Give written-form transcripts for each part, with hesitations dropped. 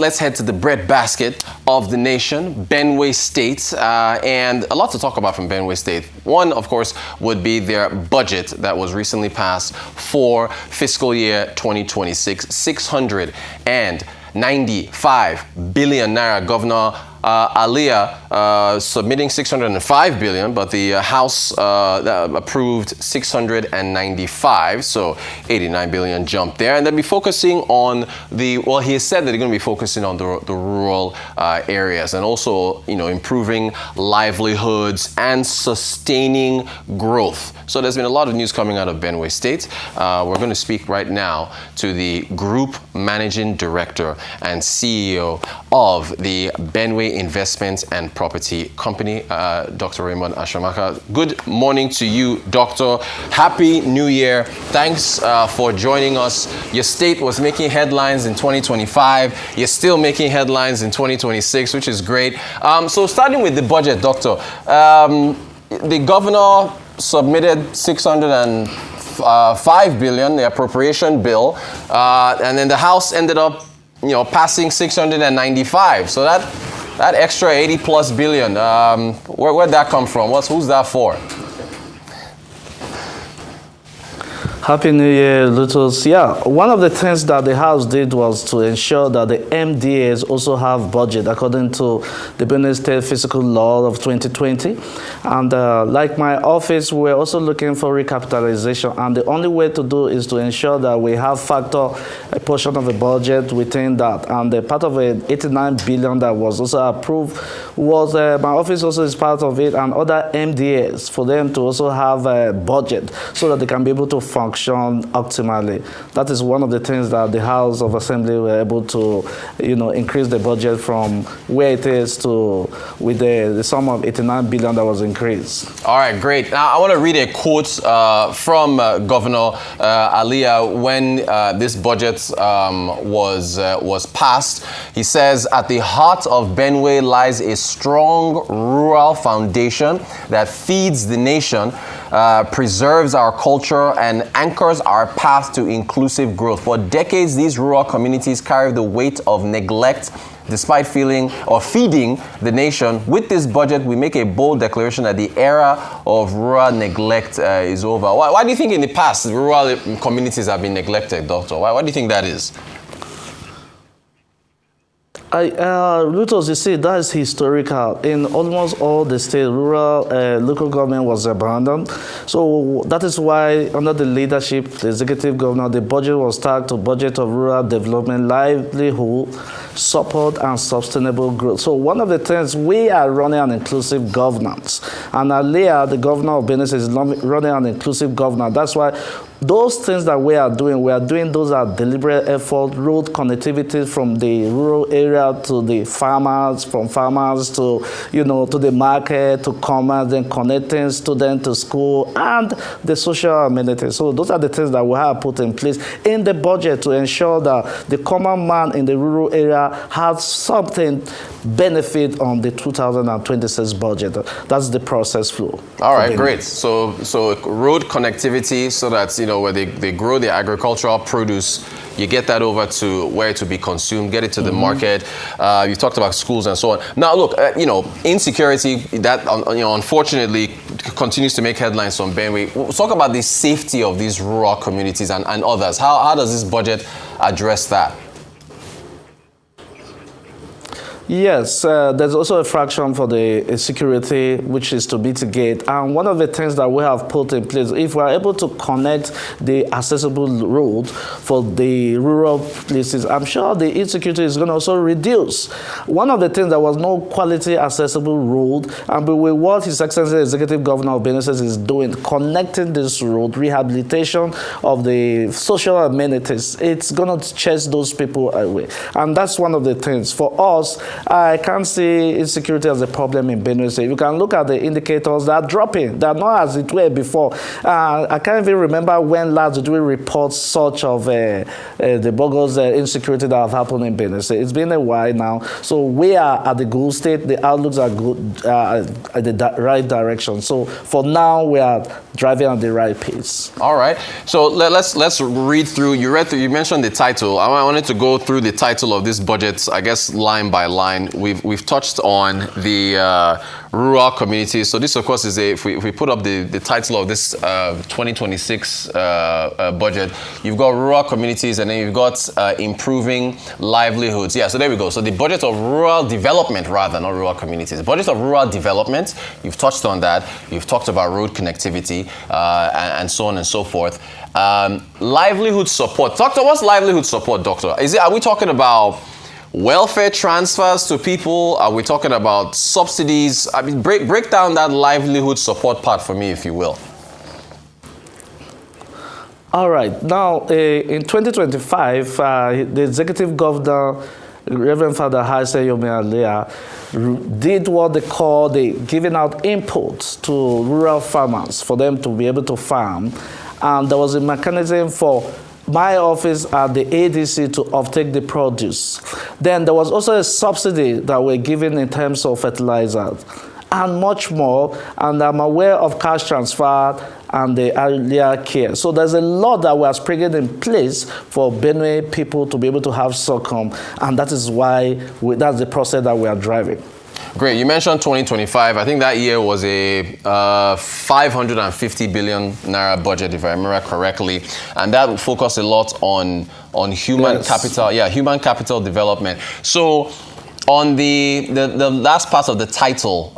let's head to the breadbasket of the nation, Benue State, and a lot to talk about from Benue State. One, of course, would be their budget that was recently passed for fiscal year 2026, 695 billion naira. Governor Aliyah submitting 605 billion, but the House approved 695, so 89 billion jump there. And they'll be focusing on he has said that they're going to be focusing on the rural areas and also, improving livelihoods and sustaining growth. So there's been a lot of news coming out of Benue State. We're going to speak right now to the Group Managing Director and CEO of the Benue Investment and Property Company, Dr. Raymond Asemakaha. Good morning to you, Doctor. Happy New Year. Thanks for joining us. Your state was making headlines in 2025. You're still making headlines in 2026, which is great. So starting with the budget, Doctor, the governor submitted 605 billion, the appropriation bill, and then the House ended up passing 695. So that extra 80 plus billion, where'd that come from? Who's that for? Happy New Year, Lutus. Yeah, one of the things that the House did was to ensure that the MDAs also have budget according to the Benue State Fiscal Law of 2020. And like my office, we're also looking for recapitalization. And the only way to do is to ensure that we have factor a portion of the budget within that. And the part of it, 89 billion that was also approved, was my office also is part of it, and other MDAs for them to also have a budget so that they can be able to function optimally. That is one of the things that the House of Assembly were able to, increase the budget from where it is to with the sum of 89 billion that was increased. All right, great. Now I want to read a quote from Governor Aliyah when this budget was passed. He says, "At the heart of Benue lies a strong rural foundation that feeds the nation, preserves our culture, and anchors our path to inclusive growth. For decades, these rural communities carry the weight of neglect despite feeding the nation. With this budget, we make a bold declaration that the era of rural neglect is over." Why do you think in the past rural communities have been neglected, Doctor? Why do you think that is? Lutus, you see, that is historical. In almost all the state, rural local government was abandoned. So that is why, under the leadership, the executive governor, the budget was tagged to budget of rural development, livelihood, support, and sustainable growth. So one of the things, we are running an inclusive governance. And Aliyah, the governor of Benue, is running an inclusive governance. That's why those things that we are doing those are deliberate effort, road connectivity from the rural area to the farmers, from farmers to, to the market, to commerce, then connecting students to school, and the social amenities. So those are the things that we have put in place in the budget to ensure that the common man in the rural area has something benefit on the 2026 budget. That's the process flow. All right, great. So road connectivity so that, where they grow the agricultural produce, you get that over to where to be consumed, get it to the market. You talked about schools and so on. Now, look, insecurity, that, unfortunately continues to make headlines from Benue. We'll talk about the safety of these rural communities and others. How does this budget address that? Yes, there's also a fraction for the security, which is to mitigate. And one of the things that we have put in place, if we are able to connect the accessible road for the rural places, I'm sure the insecurity is going to also reduce. One of the things that was no quality accessible road, and with what His Excellency the Executive Governor of Benue is doing, connecting this road, rehabilitation of the social amenities, it's going to chase those people away. And that's one of the things. For us, I can't see insecurity as a problem in Benue State. You can look at the indicators that are dropping. They are not as it were before. I can't even remember when last did we report such of the bogus insecurity that have happened in Benue State. It's been a while now. So we are at the good state. The outlooks are good at the right direction. So for now, we are driving at the right pace. All right. So let's read through. You mentioned the title. I wanted to go through the title of this budget, I guess, line by line. We've touched on the rural communities. So this, of course, is if we put up the title of this 2026 budget, you've got rural communities, and then you've got improving livelihoods. Yeah, so there we go. So the budget of rural development, rather, not rural communities. The budget of rural development, you've touched on that. You've talked about road connectivity and so on and so forth. Livelihood support. Doctor, what's livelihood support, doctor? Are we talking about welfare transfers to people? Are we talking about subsidies? I mean, break down that livelihood support part for me, if you will. All right. Now, in 2025, the executive governor, Reverend Father Asemakaha did what they call the giving out inputs to rural farmers for them to be able to farm. And there was a mechanism for my office at the ADC to offtake the produce. Then there was also a subsidy that we're given in terms of fertilizers and much more. And I'm aware of cash transfer and the earlier care. So there's a lot that we are bringing in place for Benue people to be able to have sorghum. And that is why that's the process that we are driving. Great. You mentioned 2025. I think that year was a 550 billion naira budget, if I remember correctly, and that focused a lot on human capital. Yeah, human capital development. So, on the last part of the title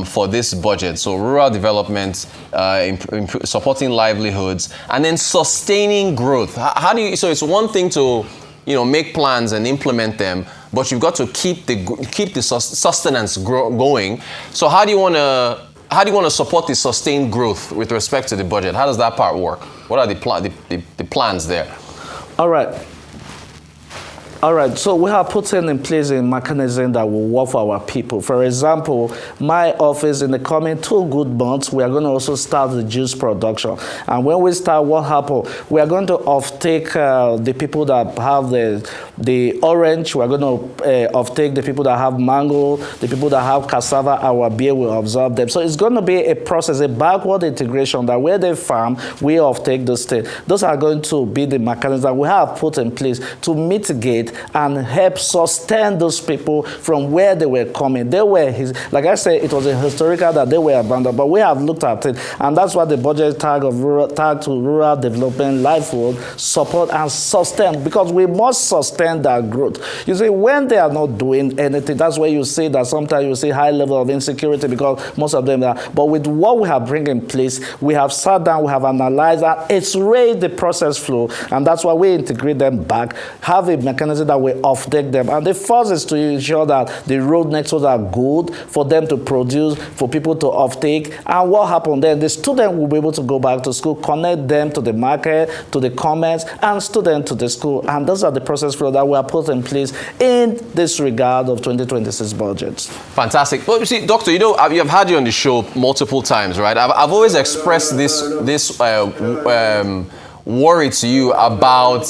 for this budget, so rural development, supporting livelihoods, and then sustaining growth. How do you? So it's one thing to make plans and implement them, but you've got to keep the sustenance going. So how do you want to support the sustained growth with respect to the budget? How does that part work? What are the plans there? All right, so we have put in place a mechanism that will work for our people. For example, my office, in the coming 2 good months, we are going to also start the juice production. And when we start, what happens? We are going to offtake the people that have the orange. We are going to offtake the people that have mango, the people that have cassava. Our beer will observe them. So it's going to be a process, a backward integration, that where they farm, we offtake those things. Those are going to be the mechanisms that we have put in place to mitigate and help sustain those people from where they were coming. They were, like I said, it was a historical that they were abandoned, but we have looked at it, and that's why the budget tag to rural development, livelihood, support and sustain, because we must sustain that growth. You see, when they are not doing anything, that's where you see that sometimes you see high level of insecurity, because most of them are. But with what we have bring in place, we have sat down, we have analyzed, and it's raised the process flow, and that's why we integrate them back, have a mechanism that we offtake them. And the first is to ensure that the road networks are good for them to produce, for people to offtake. And what happened then? The student will be able to go back to school, connect them to the market, to the commerce, and student to the school. And those are the process flow that we are put in place in this regard of 2026 budgets. Fantastic. Well, you see, Doctor, I've had you on the show multiple times, right? I've always expressed this worry to you about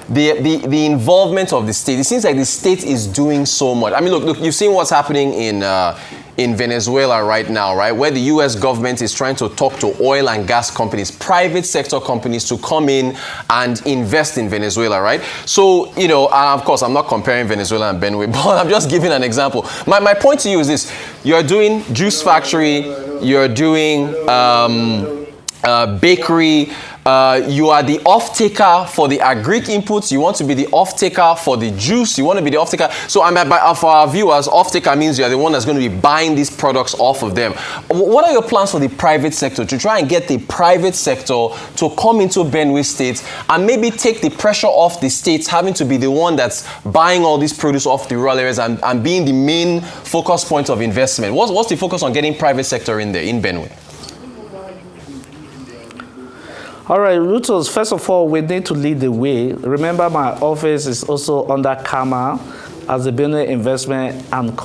the involvement of the state. It seems like the state is doing so much. I mean, look, you've seen what's happening in Venezuela right now, right? Where the U.S. government is trying to talk to oil and gas companies, private sector companies, to come in and invest in Venezuela, right? So, and of course, I'm not comparing Venezuela and Benue, but I'm just giving an example. My point to you is this: you're doing juice factory, you're doing bakery. You are the off-taker for the agric inputs. You want to be the off-taker for the juice. You want to be the off-taker. So for our viewers, off-taker means you're the one that's going to be buying these products off of them. What are your plans for the private sector to try and get the private sector to come into Benue State and maybe take the pressure off the states having to be the one that's buying all this produce off the rural areas and being the main focus point of investment? What's the focus on getting private sector in there, in Benue? All right, Rutos, first of all, we need to lead the way. Remember, my office is also under CAMA, as the Benue Investment and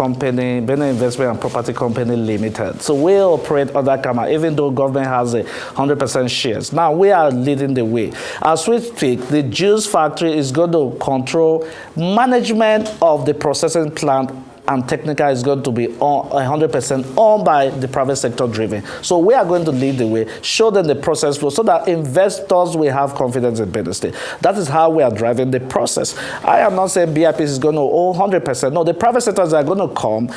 Property Company Limited. So we operate under CAMA, even though government has 100% shares. Now we are leading the way. As we speak, the juice factory is going to control management of the processing plant, and technical is going to be 100% owned by the private sector driven. So we are going to lead the way, show them the process flow so that investors will have confidence in Benue State. That is how we are driving the process. I am not saying BIP is going to own 100%. No, the private sectors are going to come.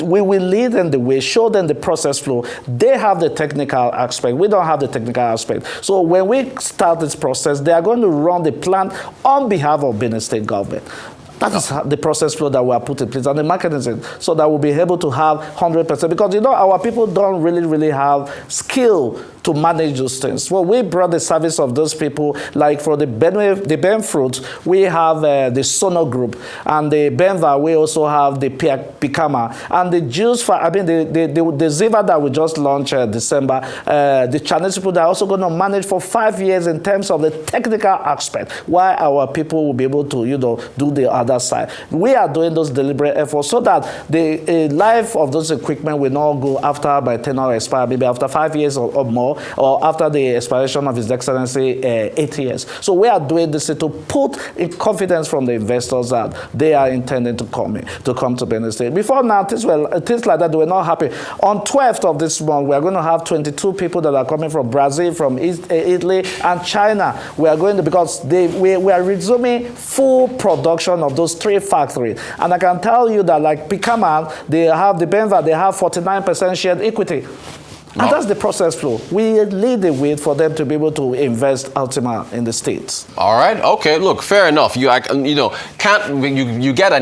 We will lead them the way, show them the process flow. They have the technical aspect. We don't have the technical aspect. So when we start this process, they are going to run the plant on behalf of Benue State government. That is the process flow that we are put in place and the mechanism so that we'll be able to have 100%. Because, our people don't really have skill to manage those things. Well, we brought the service of those people, like for the Ben fruit, we have the Sono Group, and the Benva, we also have the Picama, and the juice, the Ziva that we just launched December, the Chinese people that are also going to manage for 5 years in terms of the technical aspect, while our people will be able to, do the other side. We are doing those deliberate efforts so that the life of those equipment will not go after by 10 or expire, maybe after 5 years or more, or after the expiration of His Excellency 8 years. So we are doing this to put in confidence from the investors that they are intending to come to Benue State. Before now, things like that were not happy. On 12th of this month, we are going to have 22 people that are coming from Brazil, from Italy, and China. We are going to, because we are resuming full production of those 3 factories. And I can tell you that, like Picama, they have the Benva, they have 49% shared equity. And that's the process flow. We lead the way for them to be able to invest ultimately in the States. All right. Okay. Look, fair enough. You get an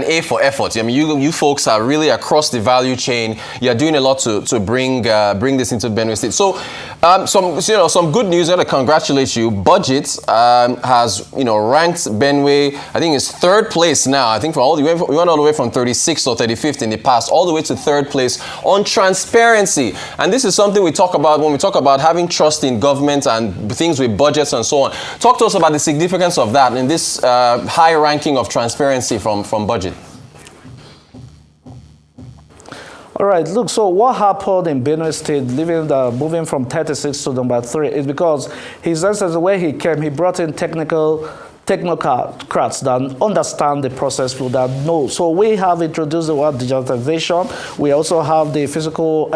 A for effort. I mean, you folks are really across the value chain. You're doing a lot to bring this into Benue State. So, some good news. I want to congratulate you. Budget has ranked Benue. I think it's 3rd place now. I think we went all the way from 36th or 35th in the past, all the way to 3rd place on transparency. And this is something we talk about when we talk about having trust in government and things with budgets and so on. Talk to us about the significance of that in this high ranking of transparency from budget. All right, look, so what happened in Benue State, moving from 36 to number 3, is because His Excellency, where he came, he brought in technocrats that understand the process flow, that know. So we have introduced the word digitization. We also have the physical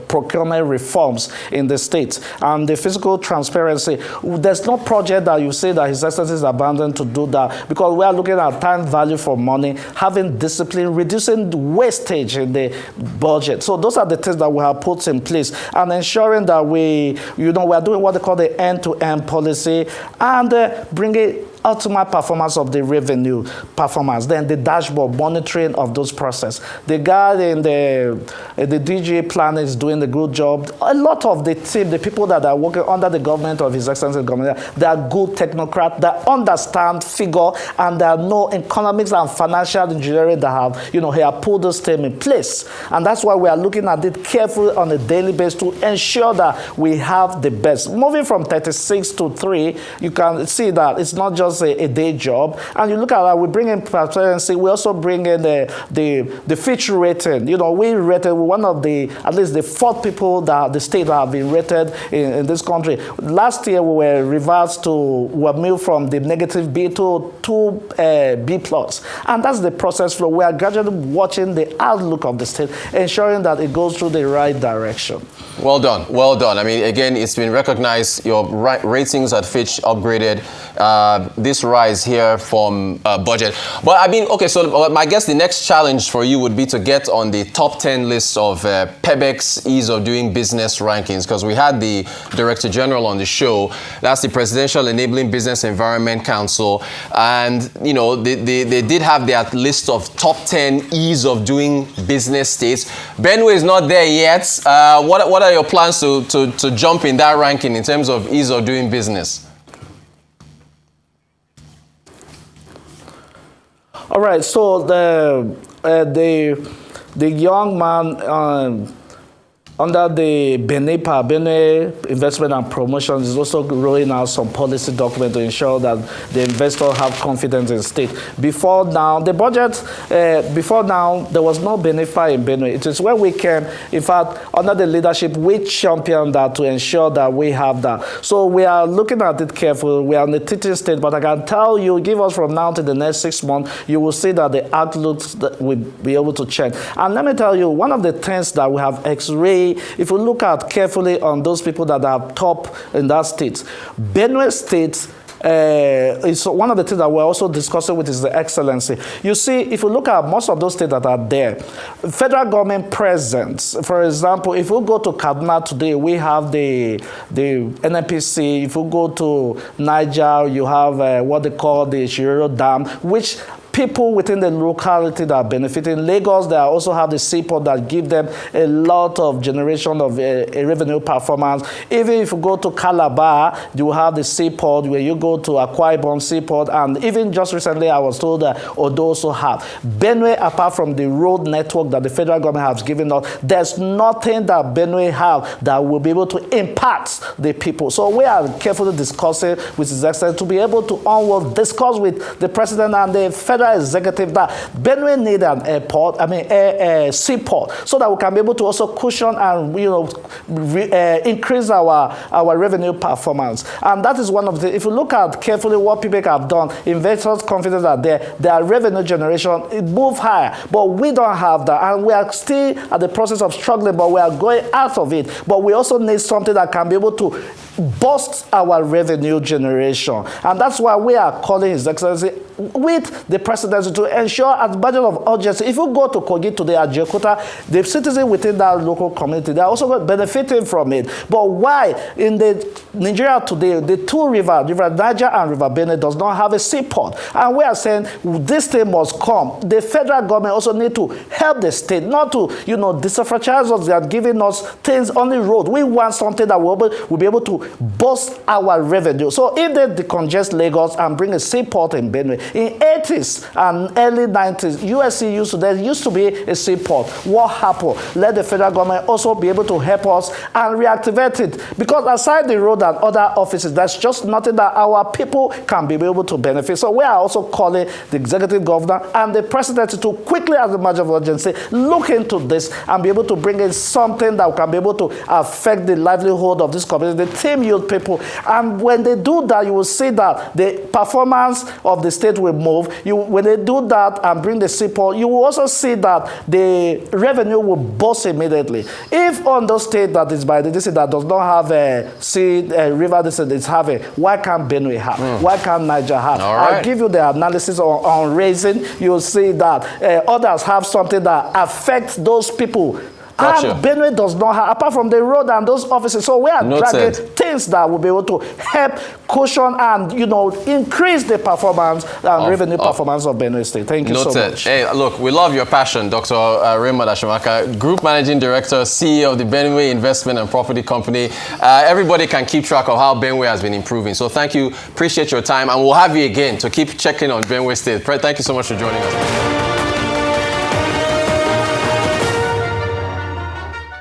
procurement reforms in the states and the physical transparency. There's no project that you say that His Excellency is abandoned to do that, because we are looking at time value for money, having discipline, reducing the wastage in the budget. So those are the things that we have put in place, and ensuring that we are doing what they call the end-to-end policy, and bringing ultimate performance of the revenue performance, then the dashboard monitoring of those processes. The guy in the DG plan is doing a good job. A lot of the team, the people that are working under the government of His Excellency government, they are good technocrats that understand figure, and there are no economics and financial engineering that have, he have put this team in place. And that's why we are looking at it carefully on a daily basis to ensure that we have the best. Moving from 36 to 3, you can see that it's not just a day job. And you look at that, we bring in transparency, we also bring in the Fitch rating. We rated one of at least the 4th people that the state have been rated in this country. Last year we were moved from the negative B to B+. And that's the process flow. We are gradually watching the outlook of the state, ensuring that it goes through the right direction. Well done. Well done. I mean, again, it's been recognized. Your ratings at Fitch upgraded. This rise here from budget. But I mean, okay, so I guess the next challenge for you would be to get on the top 10 list of PEBEX Ease of Doing Business rankings, because we had the Director General on the show. That's the Presidential Enabling Business Environment Council. And, they did have their list of top 10 ease of doing business states. Benue is not there yet. What are your plans to jump in that ranking in terms of ease of doing business? All right, so the young man under the Benue Investment and Promotion is also rolling out some policy document to ensure that the investors have confidence in the state. Before now, the budget, before now, there was no benefit in Benue. It is when we came, in fact, under the leadership, we championed that to ensure that we have that. So we are looking at it carefully. We are in the teaching state, but I can tell you, give us from now to the next 6 months, you will see that the outlooks that will be able to change. And let me tell you, one of the things that we have X-ray, if you look at carefully on those people that are top in that state, Benue State is one of the things that we're also discussing with is the excellency. You see, if you look at most of those states that are there, federal government presence, for example, if you go to Kaduna today, we have the NNPC. If you go to Niger, you have what they call the Shirero Dam, which people within the locality that are benefiting. Lagos, they also have the seaport that give them a lot of generation of a revenue performance. Even if you go to Calabar, you have the seaport, where you go to Akwa Ibom seaport, and even just recently I was told that Odo also have. Benue, apart from the road network that the federal government has given us, there's nothing that Benue have that will be able to impact the people. So we are carefully discussing with His Excellency to be able to onward discuss with the President and the federal executive that Benue need an airport, a seaport, so that we can be able to also cushion and increase our revenue performance. And that is one of the, if you look at carefully what people have done, investors' confidence are there, their revenue generation, it move higher, but we don't have that, and we are still at the process of struggling, but we are going out of it. But we also need something that can be able to boost our revenue generation, and that's why we are calling His Excellency with the presidency to ensure as budget of urgency. If you go to Kogi today at Jekuta, the citizens within that local community, they are also benefiting from it. But why in the Nigeria today, the two rivers, River Niger and River Benue, does not have a seaport? And we are saying this thing must come. The federal government also need to help the state, not to disenfranchise us. They are giving us things on the road. We want something that will be able to boost our revenue. So if they decongest Lagos and bring a seaport in Benue, in 80s and early 90s, USC there used to be a seaport. What happened? Let the federal government also be able to help us and reactivate it. Because aside the road and other offices, there's just nothing that our people can be able to benefit. So we are also calling the executive governor and the president to quickly, as a matter of urgency, look into this and be able to bring in something that can be able to affect the livelihood of this community, the team youth people. And when they do that, you will see that the performance of the state will move. When they do that and bring the seaport, you will also see that the revenue will boost immediately. If on those states that is by the district that does not have a river district is having, why can't Benue have? Why can't Niger have? Right. I'll give you the analysis on raising. You'll see that others have something that affects those people. Gotcha. And Benue does not have, apart from the road and those offices. So we are dragging things that will be able to help cushion and increase the performance and revenue performance of Benue State. Thank you so much. Hey, look, we love your passion, Dr. Raymond Asemakaha, Group Managing Director, CEO of the Benue Investment and Property Company. Everybody can keep track of how Benue has been improving. So thank you. Appreciate your time, and we'll have you again to keep checking on Benue State. Thank you so much for joining us.